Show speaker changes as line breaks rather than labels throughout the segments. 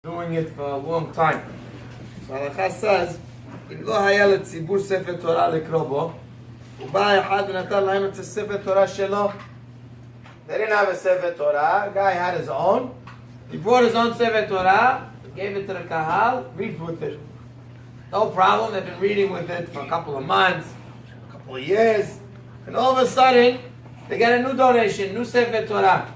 doing it for a long time. So Halakha says, אם לא היה לציבור ספר תורה לקרוא בו, ובא אחד ונתן להם את הספר תורה שלו. They didn't have a sefer Torah. A guy had his own. He brought his own sefer Torah, gave it to the kahal, read with it. No problem. They've been reading with it for a couple of months, a couple of years, and all of a sudden they get a new donation, new sefer Torah.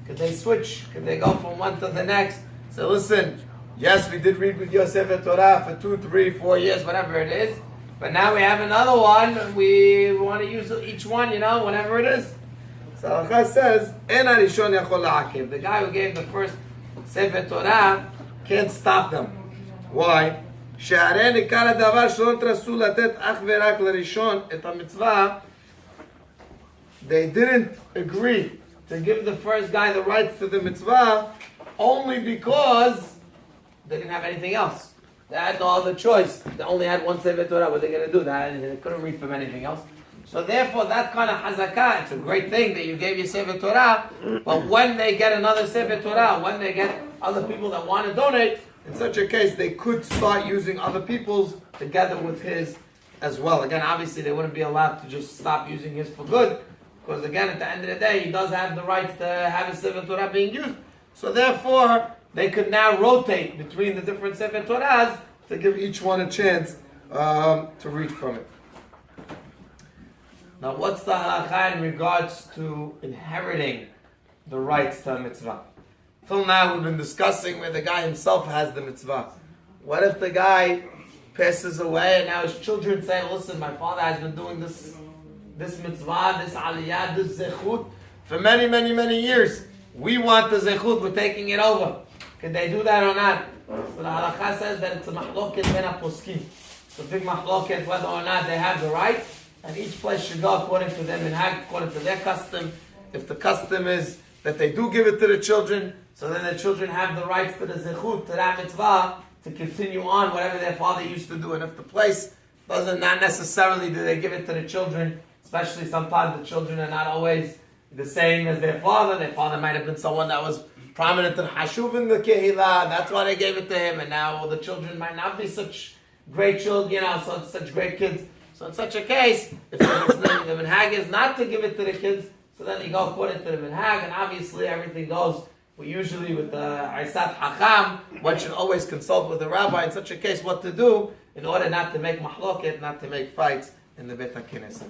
Could they switch? Could they go from one to the next? So listen, yes, we did read with your sefer Torah for 2, 3, 4 years, whatever it is. But now we have another one. We want to use each one, whatever it is. So Halakha says, "En harishon yachol la'akev." The guy who gave the first sefer Torah can't stop them. Why? שהרי ניכר הדבר שלא תרצו לתת אך ורק לראשון את המצווה. They didn't agree to give the first guy the rights to the mitzvah only because they didn't have anything else. They had no other choice. They only had one sefer Torah. What are they going to do? They couldn't read from anything else. So therefore, that kind of hazakah, it's a great thing that you gave your sefer Torah, but when they get another sefer Torah, when they get other people that want to donate, in such a case, they could start using other people's together with his as well. Again, obviously, they wouldn't be allowed to just stop using his for good, because again, at the end of the day, he does have the rights to have his sefer Torah being used. So therefore, they could now rotate between the different sefer Torahs to give each one a chance to read from it. Now, what's the halakha in regards to inheriting the rights to a mitzvah? Till now, we've been discussing where the guy himself has the mitzvah. What if the guy passes away and now his children say, listen, my father has been doing this mitzvah, this aliyah, this zechut for many, many, many years. We want the zechut, we're taking it over. Can they do that or not? So the halakha says that it's a mahloket ben poskim. It's a big mahloket whether or not they have the right. And each place should go according to them and according to their custom. If the custom is that they do give it to the children, so then the children have the rights to the zechut, to that mitzvah, to continue on whatever their father used to do. And if the place doesn't, not necessarily do they give it to the children, especially sometimes the children are not always the same as their father. Their father might have been someone that was prominent in Hashuv in the Kehillah, that's why they gave it to him, and now the children might not be such great children, such great kids. So in such a case, if the minhag is not to give it to the kids, so then you go according to the minhag, and obviously everything goes. We usually with the Aisat Hakam, one should always consult with the rabbi in such a case what to do in order not to make mahloket, not to make fights in the Beit HaKnesset.